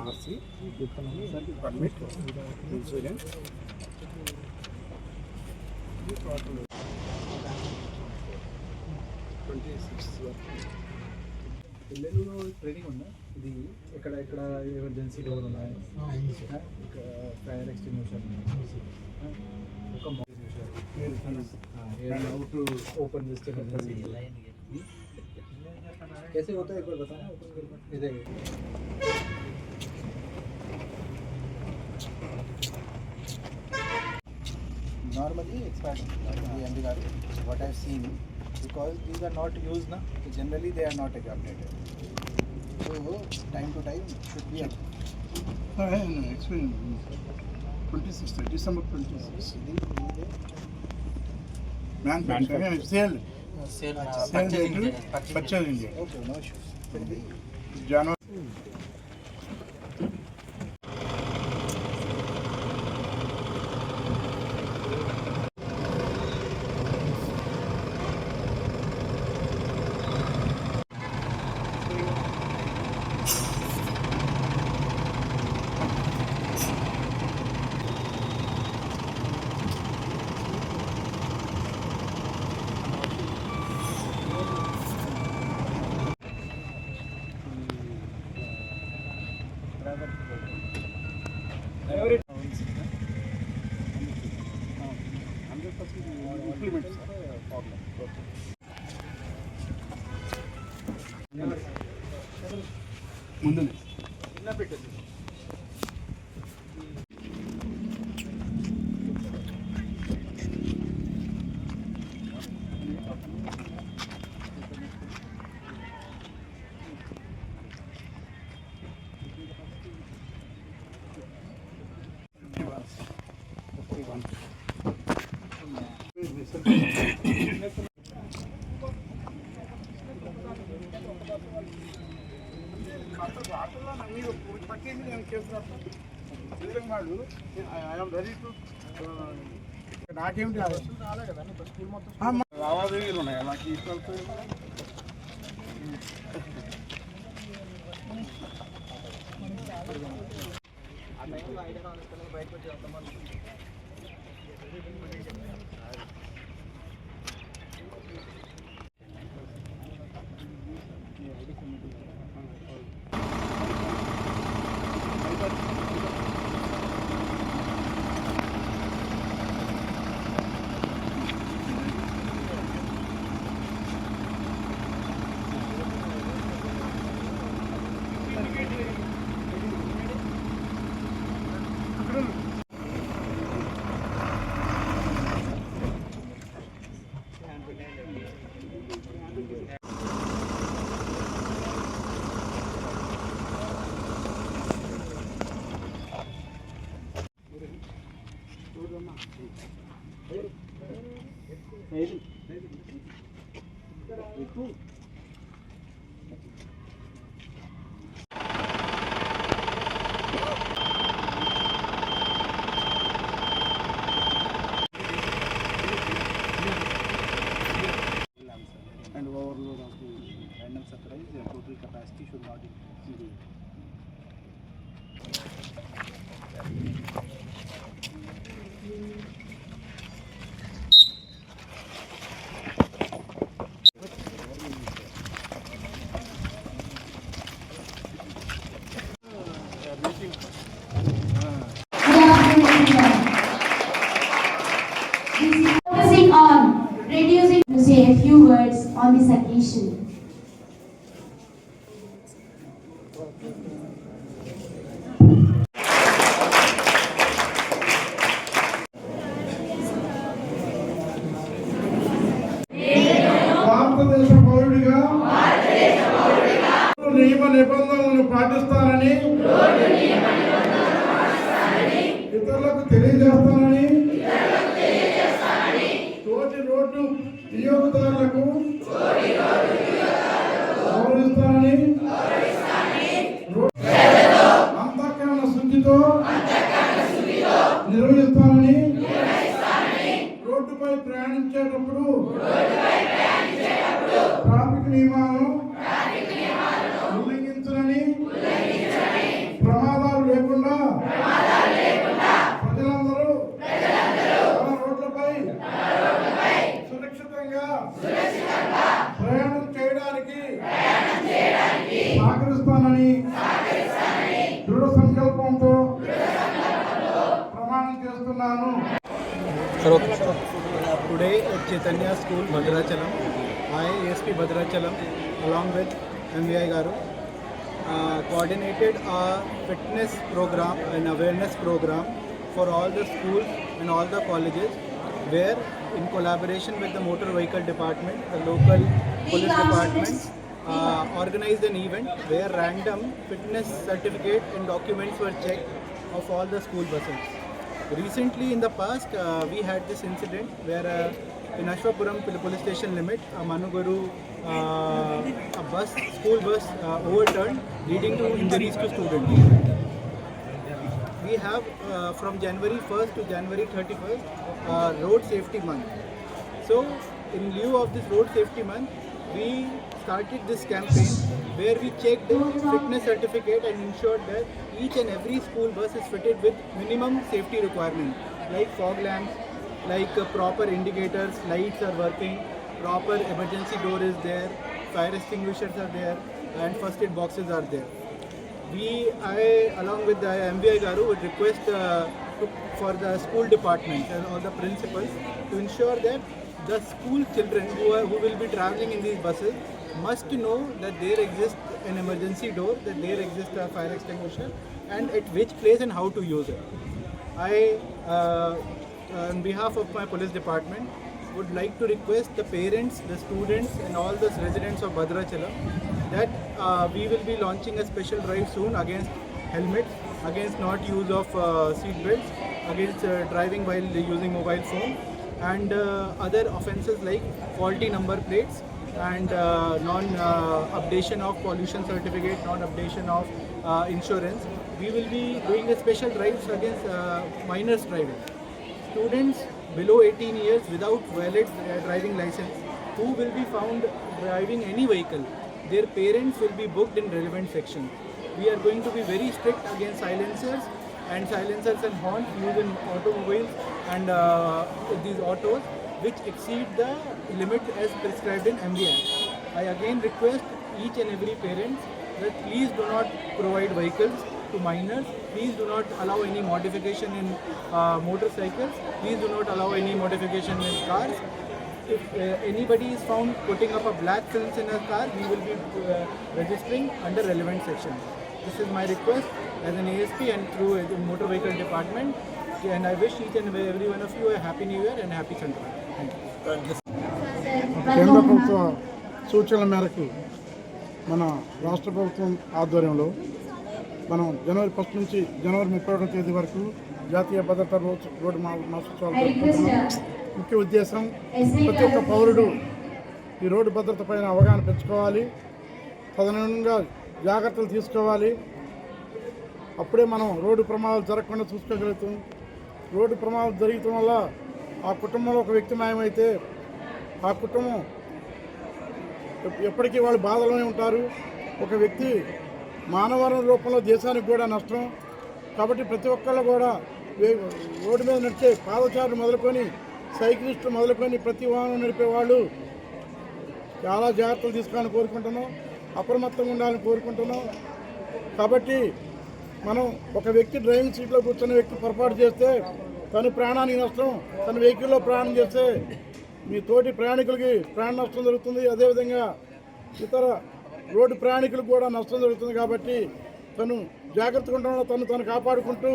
RC, permit, insurance. పిల్లలు training ఉందా? ఇది ఎక్కడ ఎమర్జెన్సీ డోర్ ఉన్నాయి, ఫైర్ ఎక్స్టింగ్విషర్, ఒక అవుట్ ओपन చేస్తే कैसे होता है एक बार बताना। इधर normally expired what I have seen, because these are not used now, so generally they are not updated, so time to time should be expired 26th December 26th manufacturing sale purchase India. Okay, no issues. January ముందునే చిన్న పెట్టండి. నాకేమిటి రాలే కదా school మొత్తం లావాదేవీలు ఉన్నాయి నాకు తీసుకెళ్తే ఆ టైంలో ఐడియా రాలేదు బయటకు వచ్చి వస్తామని and overload of the random surprise, the total capacity should not exceed. Focusing on reducing to say a few words on this occasion. భారతదేశ పౌరుడిగా నియమ నిబంధనలను పాటిస్తానని ఇతరులకు తెలియజేస్తానని తోటి రోడ్డు వినియోగదారులకు గౌరవిస్తానని అంతఃకరణ శుద్ధితో నిర్వహిస్తానని రోడ్డుపై ప్రయాణించేటప్పుడు ట్రాఫిక్ నియమాలను ఉల్లంఘించనని ప్రమాదాలు లేకుండా ప్రజలందరూ తమ రోడ్లపై సురక్షితంగా ప్రయాణం చేయడానికి సహకరిస్తానని దృఢ సంకల్పంతో ప్రమాణం చేస్తున్నాను. Today at Chaitanya School, Bhadrachalam, I, ASP Bhadrachalam, along with MVI Garu, coordinated a fitness program, an awareness program for all the schools and all the colleges, where in collaboration with the motor vehicle department, the local police department, organized an event where random fitness certificate and documents were checked of all the school buses. Recently in the past, we had this incident where in Ashwapuram police station limit, a Manuguru school bus overturned, leading to injuries to students. We have from January 1st to January 31st road safety month. So in lieu of this road safety month, we started this campaign where we checked the fitness certificate and ensured that each and every school bus is fitted with minimum safety requirements like fog lamps, like proper indicators, lights are working, proper emergency door is there, fire extinguishers are there, and first aid boxes are there. I along with the MVI Garu would request for the school department and all the principals to ensure that the school children who will be traveling in these buses must know that there exists an emergency door, that there exists a fire extinguisher, and at which place and how to use it. I, on behalf of my police department, would like to request the parents, the students, and all the residents of Bhadrachalam that we will be launching a special drive soon against helmets, against not use of seat belts, against driving while using mobile phone, and other offences like faulty number plates and non-updation of pollution certificate, non-updation of insurance. We will be doing a special drives against minors driving. Students below 18 years without valid driving license who will be found driving any vehicle, their parents will be booked in relevant sections. We are going to be very strict against silencers and horns used in automobiles and these autos which exceed the limit as prescribed in MVI. I again request each and every parent that please do not provide vehicles to minors. Please do not allow any modification in motorcycles. Please do not allow any modification in cars. If anybody is found putting up a black films in a car, we will be registering under relevant section. This is my request as an ASP and through the motor vehicle department. And I wish each and every one of you a happy new year and happy Sankranti. Thank you. కేంద్ర ప్రభుత్వ సూచనల మేరకు మన రాష్ట్ర ప్రభుత్వం ఆధ్వర్యంలో మనం జనవరి 1 నుంచి జనవరి 31వ తేదీ వరకు జాతీయ భద్రతా రోడ్డు మాసోత్సవాలు జరుపుకుంటున్నాం. ముఖ్య ఉద్దేశం ప్రతి ఒక్క పౌరుడు ఈ రోడ్డు భద్రత పైన అవగాహన పెంచుకోవాలి, తదనుగుణంగా జాగ్రత్తలు తీసుకోవాలి. అప్పుడే మనం రోడ్డు ప్రమాదాలు జరగకుండా చూసుకోగలుగుతాం. రోడ్డు ప్రమాదాలు జరగటం వల్ల ఆ కుటుంబంలో ఒక వ్యక్తి మాయమైతే ఆ కుటుంబం ఎప్పటికీ వాళ్ళు బాధలోనే ఉంటారు. ఒక వ్యక్తి మానవ వనరుల రూపంలో దేశానికి కూడా నష్టం. కాబట్టి ప్రతి ఒక్కళ్ళు కూడా రోడ్డు మీద నడిచే పాదచారులు మొదలుకొని సైక్లిస్టులు మొదలుకొని ప్రతి వాహనం నడిపే వాళ్ళు చాలా జాగ్రత్తలు తీసుకోవాలని కోరుకుంటున్నాం, అప్రమత్తంగా ఉండాలని కోరుకుంటున్నాం. కాబట్టి మనం ఒక వ్యక్తి డ్రైవింగ్ సీట్లో కూర్చున్న వ్యక్తి పొరపాటు చేస్తే తన ప్రాణానికి నష్టం, తన వెహికల్లో ప్రయాణం చేస్తే మీ తోటి ప్రయాణికులకి ప్రాణ నష్టం జరుగుతుంది. అదేవిధంగా ఇతర రోడ్డు ప్రయాణికులకు కూడా నష్టం జరుగుతుంది. కాబట్టి తను జాగ్రత్తగా ఉండడంలో తను కాపాడుకుంటూ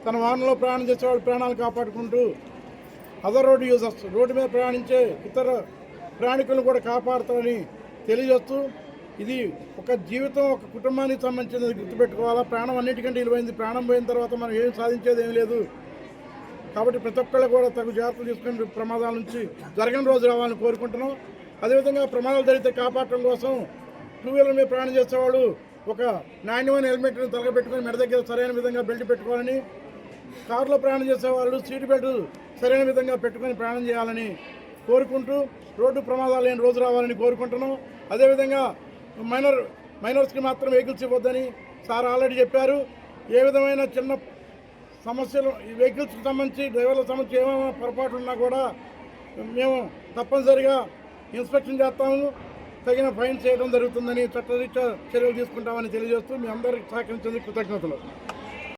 తన వాహనంలో ప్రయాణం చేసే వాళ్ళ ప్రాణాలు కాపాడుకుంటూ అదర్ రోడ్డు యూజర్స్ రోడ్డు మీద ప్రయాణించే ఇతర ప్రయాణికులను కూడా కాపాడుతారని తెలియజేస్తూ ఇది ఒక జీవితం, ఒక కుటుంబానికి సంబంధించినది గుర్తుపెట్టుకోవాలా. ప్రాణం అన్నిటికంటే విలువైంది. ప్రాణం పోయిన తర్వాత మనం ఏం సాధించేది ఏమీ లేదు. కాబట్టి ప్రతి ఒక్కళ్ళు కూడా తగు జాగ్రత్తలు తీసుకుని ప్రమాదాల నుంచి జరగని రోజు రావాలని కోరుకుంటున్నాం. అదేవిధంగా ప్రమాదాలు జరిగితే కాపాడటం కోసం టూ వీలర్ మీద ప్రయాణం చేసేవాళ్ళు ఒక నాణ్యమైన హెల్మెట్ని తలగబెట్టుకొని మెడ దగ్గర సరైన విధంగా బెల్ట్ పెట్టుకోవాలని, కారులో ప్రయాణం చేసేవాళ్ళు సీట్ బెల్ట్ సరైన విధంగా పెట్టుకొని ప్రయాణం చేయాలని కోరుకుంటూ రోడ్డు ప్రమాదాలు లేని రోజు రావాలని కోరుకుంటున్నాం. అదేవిధంగా మైనర్స్కి మాత్రం వెహికల్స్ ఇవ్వద్దని సార్ ఆల్రెడీ చెప్పారు. ఏ విధమైన చిన్న సమస్యలు ఈ వెహికల్స్కి సంబంధించి డ్రైవర్ల సంబంధించి ఏమైనా పొరపాట్లు ఉన్నా కూడా మేము తప్పనిసరిగా ఇన్స్పెక్షన్ చేస్తాము, తగిన ఫైన్ చేయడం జరుగుతుందని, చట్టరీత్యా చర్యలు తీసుకుంటామని తెలియజేస్తూ మీ అందరికీ సహకరించేందుకు కృతజ్ఞతలు.